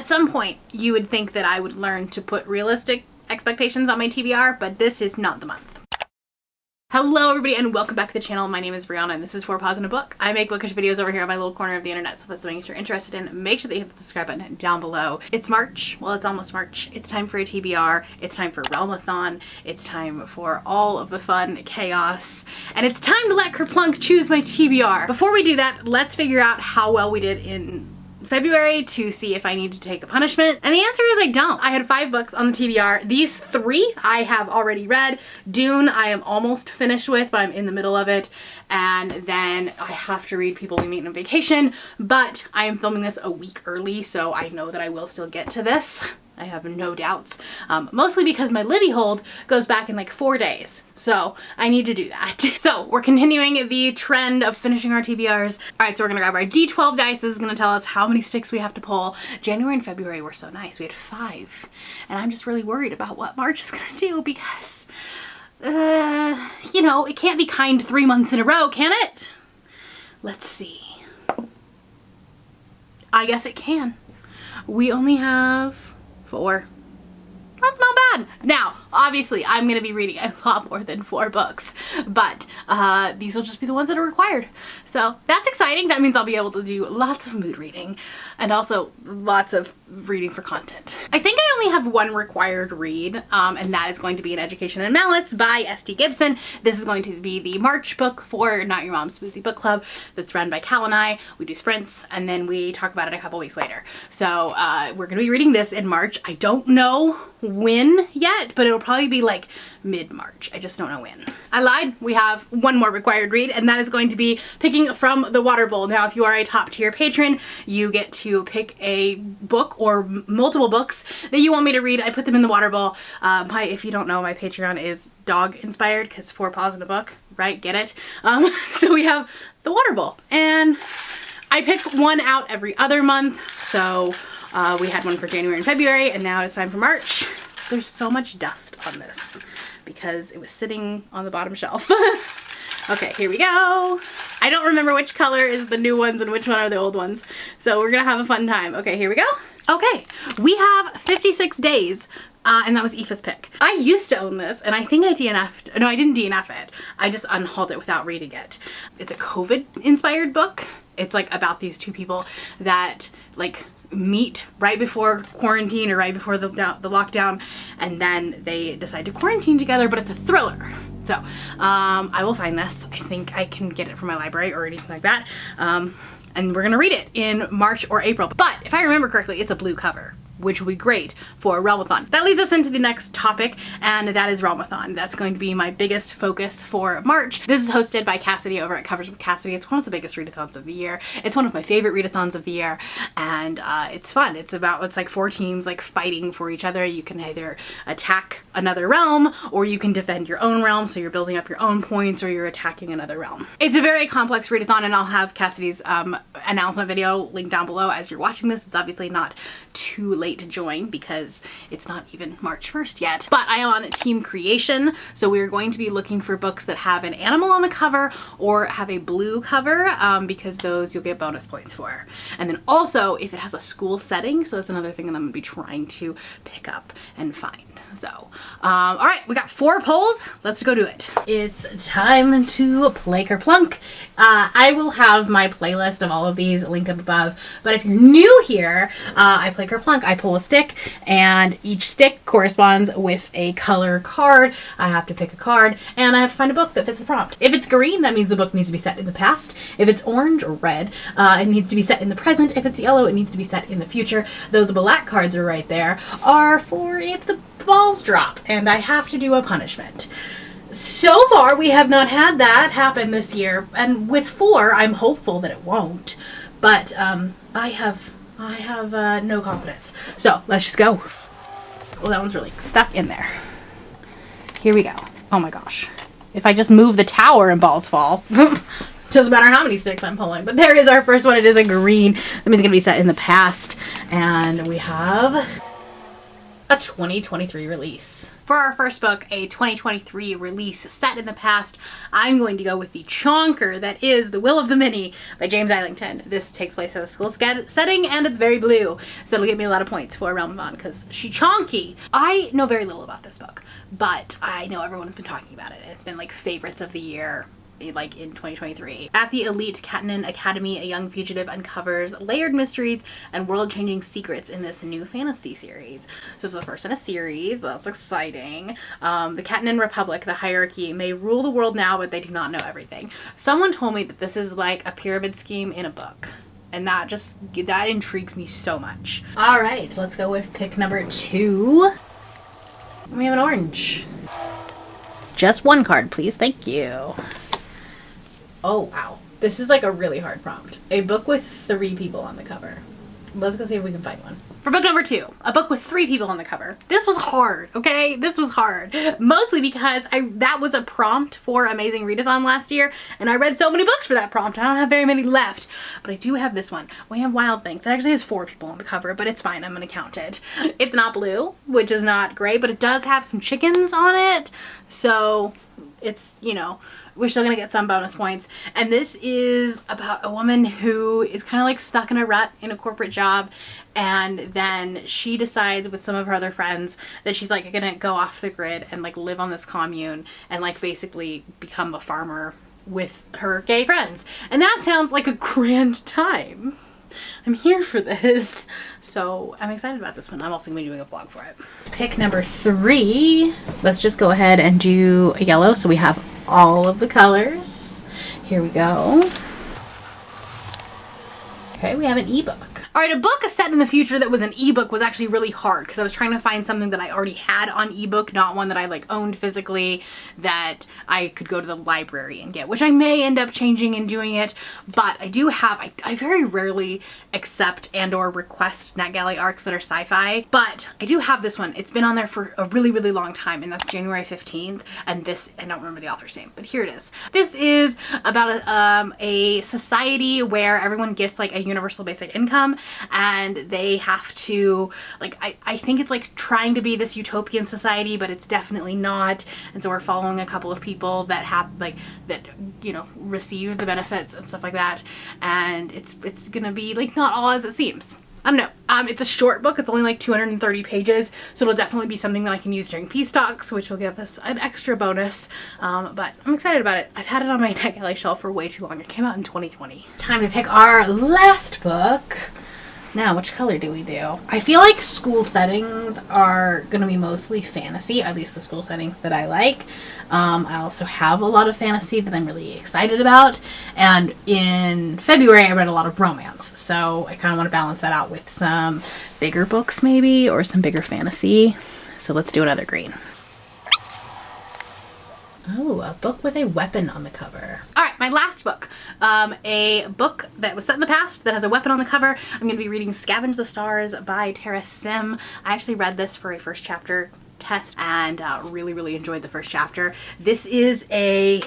At some point, you would think that I would learn to put realistic expectations on my TBR, but this is not the month. Hello everybody and welcome back to the channel. My name is Brianna and this is 4 Paws in a Book. I make bookish videos over here on my little corner of the internet, so if that's something you're interested in, make sure that you hit the subscribe button down below. It's March. Well, it's almost March. It's time for a TBR. It's time for Realmathon. It's time for all of the fun chaos. And it's time to let Kerplunk choose my TBR. Before we do that, let's figure out how well we did in February to see if I need to take a punishment. And the answer is I don't. I had 5 books on the TBR. These 3 I have already read. Dune I am almost finished with, but I'm in the middle of it. And then I have to read People We Meet on Vacation, but I am filming this a week early, so I know that I will still get to this. I have no doubts. Mostly because my Libby hold goes back in like 4 days. So I need to do that. So we're continuing the trend of finishing our TBRs. All right, so we're gonna grab our D12 dice. This is gonna tell us how many sticks we have to pull. January and February were so nice. We had 5. And I'm just really worried about what March is gonna do because, you know, it can't be kind 3 months in a row, can it? Let's see. I guess it can. We only have 4. That's not bad. Now, obviously, I'm going to be reading a lot more than 4 books, but these will just be the ones that are required. So that's exciting. That means I'll be able to do lots of mood reading and also lots of reading for content. I think I only have 1 required read, and that is going to be An Education in Malice by S.T. Gibson. This is going to be the March book for Not Your Mom's Boozy Book Club that's run by Cal and I. We do sprints, and then we talk about it a couple weeks later. So we're going to be reading this in March. I don't know when yet, but it'll probably be like mid-March. I just don't know when. I lied. We have 1 more required read, and that is going to be picking from the water bowl. Now, if you are a top tier patron, you get to pick a book or multiple books that you want me to read. I put them in the water bowl. If you don't know, my Patreon is dog inspired because 4 Paws in a Book, right? Get it? So we have the water bowl, and I pick 1 out every other month. So we had 1 for January and February, and now it's time for March. There's so much dust on this because it was sitting on the bottom shelf. Okay, here we go. I don't remember which color is the new ones and which one are the old ones. So we're gonna have a fun time. Okay, here we go. Okay, we have 56 days. And that was Aoife's pick. I used to own this, and I think I DNF'd. No, I didn't DNF it. I just unhauled it without reading it. It's a COVID-inspired book. It's like about these 2 people that like meet right before quarantine or right before the lockdown, and then they decide to quarantine together, but it's a thriller. So I will find this. I think I can get it from my library or anything like that. And we're gonna read it in March or April. But if I remember correctly, it's a blue cover, which will be great for Realmathon. That leads us into the next topic, and that is Realmathon. That's going to be my biggest focus for March. This is hosted by Cassidy over at Covers with Cassidy. It's one of the biggest readathons of the year. It's one of my favorite readathons of the year, and it's fun. It's like 4 teams like fighting for each other. You can either attack another realm, or you can defend your own realm, so you're building up your own points, or you're attacking another realm. It's a very complex readathon, and I'll have Cassidy's announcement video linked down below as you're watching this. It's obviously not too late to join because it's not even March 1st yet, but I am on team creation, so we're going to be looking for books that have an animal on the cover or have a blue cover, because those you'll get bonus points for. And then also if it has a school setting, so that's another thing that I'm gonna be trying to pick up and find. So all right, we got 4 polls. Let's go do it. It's time to play Kerplunk. I will have my playlist of all of these linked up above, but if you're new here, I play Kerplunk. I pull a stick, and each stick corresponds with a color card. I have to pick a card, and I have to find a book that fits the prompt. If it's green, that means the book needs to be set in the past. If it's orange or red, it needs to be set in the present. If it's yellow, it needs to be set in the future. Those black cards are right there are for if the balls drop, and I have to do a punishment. So far, we have not had that happen this year, and with 4, I'm hopeful that it won't, but I have no confidence. So let's just go. Oh, that one's really stuck in there. Here we go. Oh my gosh. If I just move the tower and balls fall, doesn't matter how many sticks I'm pulling. But there is our first one. It is a green. That means it's going to be set in the past. And we have a 2023 release. For our first book, a 2023 release set in the past, I'm going to go with the chonker that is The Will of the Many by James Islington. This takes place in a school setting and it's very blue, so it'll give me a lot of points for Realmathon because she chonky. I know very little about this book, but I know everyone's been talking about it. It's been like favorites of the year, like in 2023. At the elite Catanan Academy, a young fugitive uncovers layered mysteries and world-changing secrets in this new fantasy series. So it's the first in a series. That's exciting. The Catanan Republic, the hierarchy, may rule the world now, but they do not know everything. Someone told me that this is like a pyramid scheme in a book. And that intrigues me so much. All right, let's go with pick number 2. We have an orange. Just one card, please. Thank you. Oh, wow. This is like a really hard prompt. A book with 3 people on the cover. Let's go see if we can find one. For book number 2, a book with 3 people on the cover. This was hard, okay? This was hard. Mostly because that was a prompt for Amazing Readathon last year, and I read so many books for that prompt. I don't have very many left, but I do have this one. We have Wild Things. It actually has 4 people on the cover, but it's fine. I'm gonna count it. It's not blue, which is not great, but it does have some chickens on it, so it's, you know, we're still gonna get some bonus points. And this is about a woman who is kind of like stuck in a rut in a corporate job, and then she decides with some of her other friends that she's like gonna go off the grid and like live on this commune and like basically become a farmer with her gay friends. And that sounds like a grand time. I'm here for this. So I'm excited about this one. I'm also going to be doing a vlog for it. Pick number 3. Let's just go ahead and do a yellow so we have all of the colors. Here we go. Okay, we have an ebook. All right, a book set in the future that was an ebook was actually really hard because I was trying to find something that I already had on ebook, not one that I like owned physically that I could go to the library and get, which I may end up changing and doing it, but I do have, I very rarely accept and or request NetGalley arcs that are sci-fi, but I do have this one. It's been on there for a really, really long time, and that's January 15th, and this, I don't remember the author's name, but here it is. This is about a society where everyone gets like a universal basic income, and they have to, like, I think it's like trying to be this utopian society, but it's definitely not. And so we're following a couple of people that have like that, you know, receive the benefits and stuff like that, and it's gonna be like not all as it seems. I don't know. It's a short book. It's only like 230 pages, so it'll definitely be something that I can use during Peace Talks, which will give us an extra bonus. But I'm excited about it. I've had it on my NetGalley shelf for way too long. It came out in 2020. Time to pick our last book. Now, which color do we do? I feel like school settings are going to be mostly fantasy, at least the school settings that I like. I also have a lot of fantasy that I'm really excited about. And in February, I read a lot of romance. So I kind of want to balance that out with some bigger books maybe, or some bigger fantasy. So let's do another green. Oh, a book with a weapon on the cover. All right, my last book. A book that was set in the past that has a weapon on the cover. I'm going to be reading Scavenge the Stars by Tara Sim. I actually read this for a first chapter test and really, really enjoyed the first chapter. This is a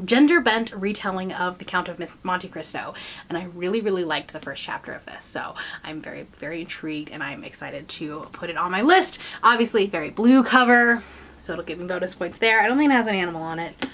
gender-bent retelling of The Count of Monte Cristo, and I really, really liked the first chapter of this, so I'm very, very intrigued, and I'm excited to put it on my list. Obviously, very blue cover, so it'll give me bonus points there. I don't think it has an animal on it.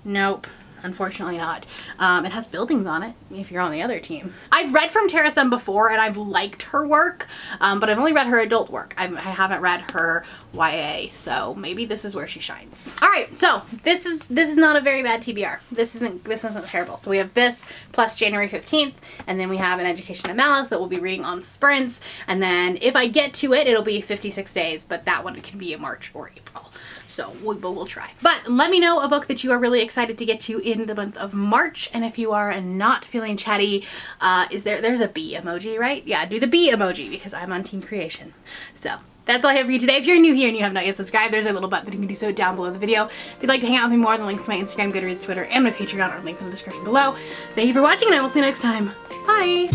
Nope. Unfortunately not. It has buildings on it if you're on the other team. I've read from Tara Sim before and I've liked her work, but I've only read her adult work. I haven't read her YA, so maybe this is where she shines. All right, so this is not a very bad TBR. This isn't terrible. So we have this plus January 15th, and then we have an Education of Malice that we'll be reading on sprints, and then if I get to it, it'll be 56 days, but that one can be in March or April. So we'll try. But let me know a book that you are really excited to get to in the month of March. And if you are not feeling chatty, there's a bee emoji, right? Yeah, do the bee emoji because I'm on team creation. So that's all I have for you today. If you're new here and you have not yet subscribed, there's a little button that you can do so down below the video. If you'd like to hang out with me more, the links to my Instagram, Goodreads, Twitter, and my Patreon are linked in the description below. Thank you for watching, and I will see you next time. Bye!